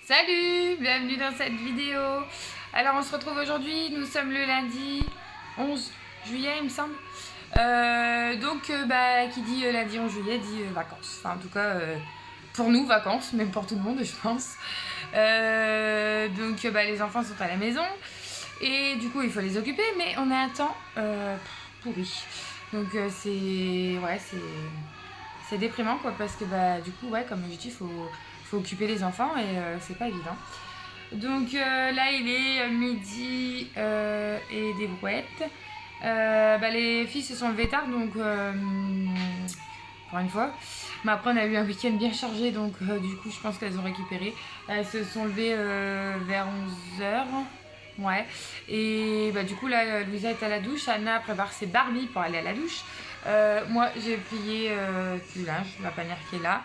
Salut, bienvenue dans cette vidéo. Alors on se retrouve aujourd'hui, nous sommes le lundi 11 juillet il me semble. Qui dit lundi 11 juillet dit vacances. Enfin en tout cas pour nous vacances, même pour tout le monde je pense. Les enfants sont à la maison et du coup il faut les occuper mais on a un temps pourri. Donc c'est déprimant quoi parce que du coup comme je dis faut occuper les enfants et c'est pas évident. Donc là il est midi et des brouettes. Les filles se sont levées tard donc encore une fois. Mais après on a eu un week-end bien chargé donc du coup je pense qu'elles ont récupéré. Elles se sont levées vers 11h. Ouais. Et du coup là Louisa est à la douche. Anna prépare ses Barbies pour aller à la douche. Moi j'ai plié du linge, la panière qui est là.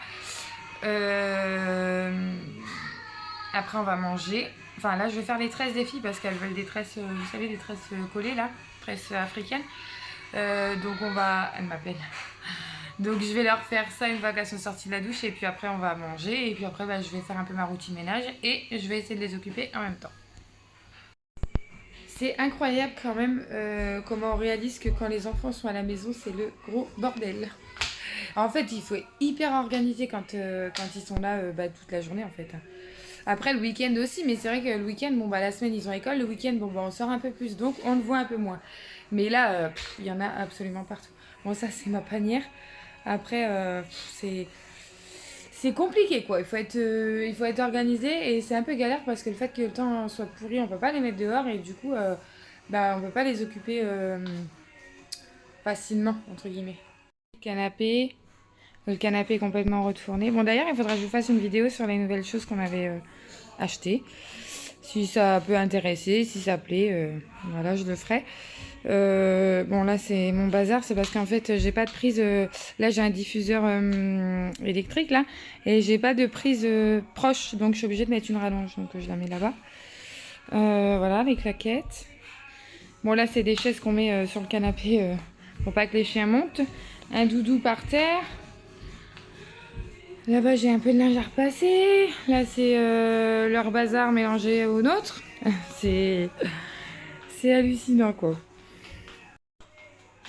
Après on va manger. Enfin là je vais faire les tresses des filles parce qu'elles veulent des tresses, vous savez, des tresses collées là, tresses africaines. Donc on va... Elle m'appelle. Donc je vais leur faire ça une fois qu'elles sont sorties de la douche et puis après on va manger et puis après je vais faire un peu ma routine ménage et je vais essayer de les occuper en même temps. C'est incroyable quand même comment on réalise que quand les enfants sont à la maison c'est le gros bordel. En fait il faut être hyper organisé quand ils sont là toute la journée en fait. Après le week-end aussi, mais c'est vrai que le week-end, la semaine ils ont école, le week-end on sort un peu plus, donc on le voit un peu moins. Mais là, il y en a absolument partout. Bon ça c'est ma panière. Après c'est compliqué quoi. Il faut être organisé et c'est un peu galère parce que le fait que le temps soit pourri, on peut pas les mettre dehors et du coup on peut pas les occuper facilement entre guillemets. Canapé. Le canapé est complètement retourné. Bon d'ailleurs il faudra que je vous fasse une vidéo sur les nouvelles choses qu'on avait achetées. Si ça peut intéresser, si ça plaît, voilà, je le ferai. Bon, là, c'est mon bazar, c'est parce qu'en fait, j'ai pas de prise. Là, j'ai un diffuseur électrique, là, et j'ai pas de prise proche, donc je suis obligée de mettre une rallonge, donc je la mets là-bas. Voilà, les claquettes. Bon, là, c'est des chaises qu'on met sur le canapé pour pas que les chiens montent. Un doudou par terre. Là-bas, j'ai un peu de linge à repasser. Là, c'est leur bazar mélangé au nôtre. C'est hallucinant, quoi.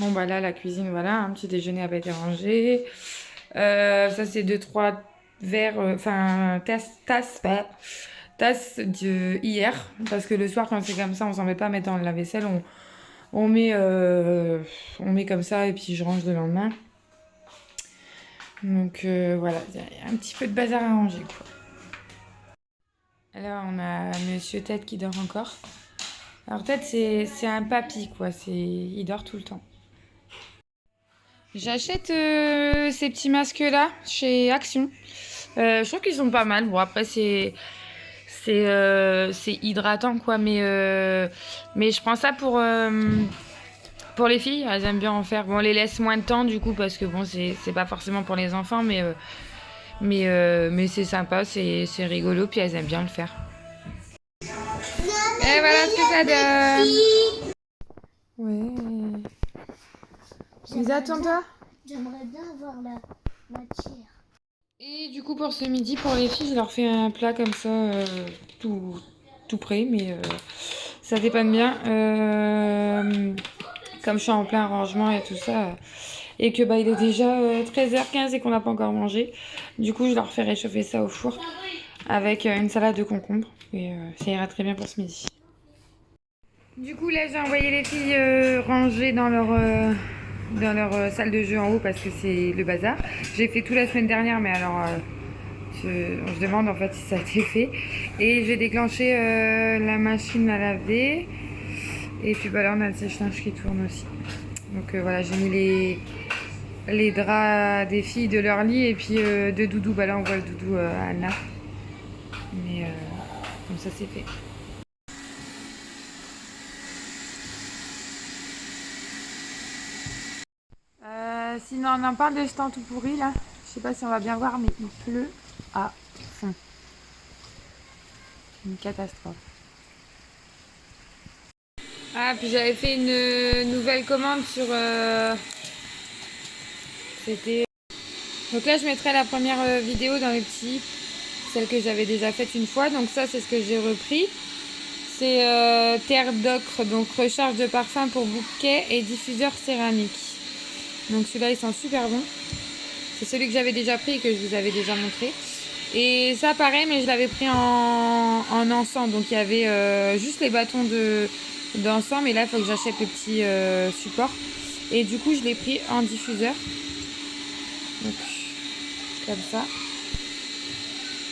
Bon, là, la cuisine, voilà. Un petit déjeuner n'a pas été rangé. Ça, c'est 2-3 verres, tasses de hier. Parce que le soir, quand c'est comme ça, on s'en met pas à mettre dans le lave-vaisselle. On met comme ça et puis je range le lendemain. Donc voilà, il y a un petit peu de bazar à ranger, quoi. Là, on a Monsieur Tête qui dort encore. Alors Tête, c'est un papy, quoi. Il dort tout le temps. J'achète ces petits masques-là chez Action. Je trouve qu'ils sont pas mal. Bon, après, c'est hydratant, quoi. Mais je prends ça pour les filles. Elles aiment bien en faire. Bon, on les laisse moins de temps, du coup, parce que bon, c'est pas forcément pour les enfants, mais c'est sympa, c'est rigolo, puis elles aiment bien le faire. Et voilà ce que ça donne. Ouais. Mais attends-toi. J'aimerais bien avoir la matière. Et du coup, pour ce midi, pour les filles, je leur fais un plat comme ça, tout prêt, mais ça dépanne bien. Comme je suis en plein rangement et tout ça, et que il est déjà 13h15 et qu'on n'a pas encore mangé. Du coup, je leur fais réchauffer ça au four avec une salade de concombre. Et ça ira très bien pour ce midi. Du coup, là, j'ai envoyé les filles ranger dans leur salle de jeu en haut parce que c'est le bazar. J'ai fait tout la semaine dernière, mais alors on se demande en fait si ça a été fait. Et j'ai déclenché la machine à laver. Et puis là, on a le sèche-linge qui tourne aussi. Donc voilà, j'ai mis les draps des filles de leur lit et puis de doudou. Là, on voit le doudou à Anna. Mais comme ça, c'est fait. Sinon, on en parle de ce temps tout pourri là. Je sais pas si on va bien voir, mais il pleut à fond. Une catastrophe. Ah, puis j'avais fait une nouvelle commande sur... C'était... Donc là, je mettrai la première vidéo dans les petits. celle que j'avais déjà faite une fois. Donc ça, c'est ce que j'ai repris. C'est terre d'ocre, donc recharge de parfum pour bouquet et diffuseur céramique. Donc celui-là, il sent super bon. C'est celui que j'avais déjà pris et que je vous avais déjà montré. Et ça, pareil, mais je l'avais pris en encens. Donc il y avait juste les bâtons d'encens, mais là, il faut que j'achète le petit support. Et du coup, je l'ai pris en diffuseur. Donc, comme ça.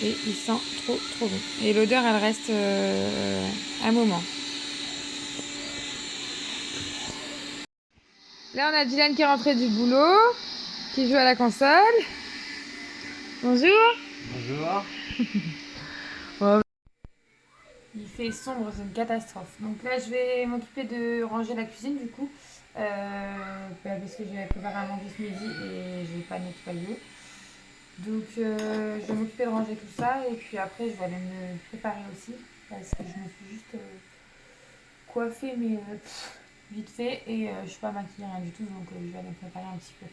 Et il sent trop bon. Et l'odeur, elle reste un moment. Là, on a Dylan qui est rentré du boulot, qui joue à la console. Bonjour. Bonjour. Il fait sombre, c'est une catastrophe. Donc là, je vais m'occuper de ranger la cuisine du coup. Parce que j'ai préparé à manger ce midi et je vais pas nettoyer. Donc je vais m'occuper de ranger tout ça et puis après je vais aller me préparer aussi parce que je me suis juste coiffée mais vite fait et je suis pas maquillée rien du tout donc je vais aller me préparer un petit peu.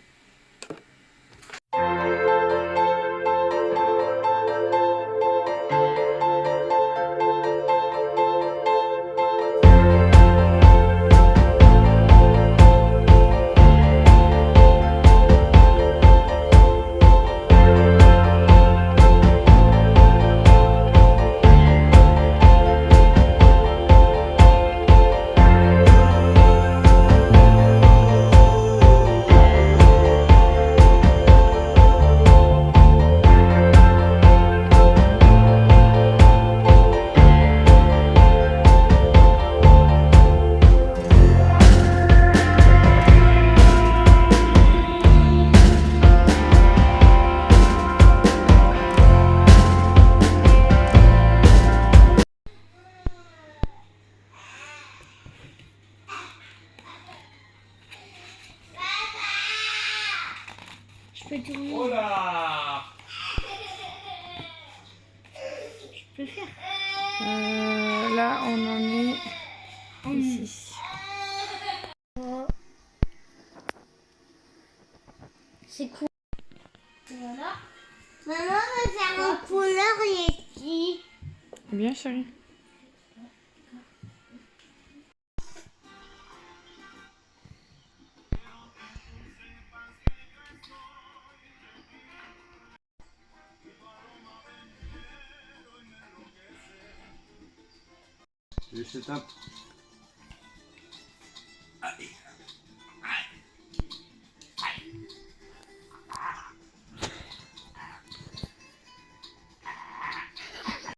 Je peux tourner. Oh là! Je peux faire. Là on en est ici. C'est cool. Voilà. Maman va faire un couleur ici. Bien chérie. Je setup.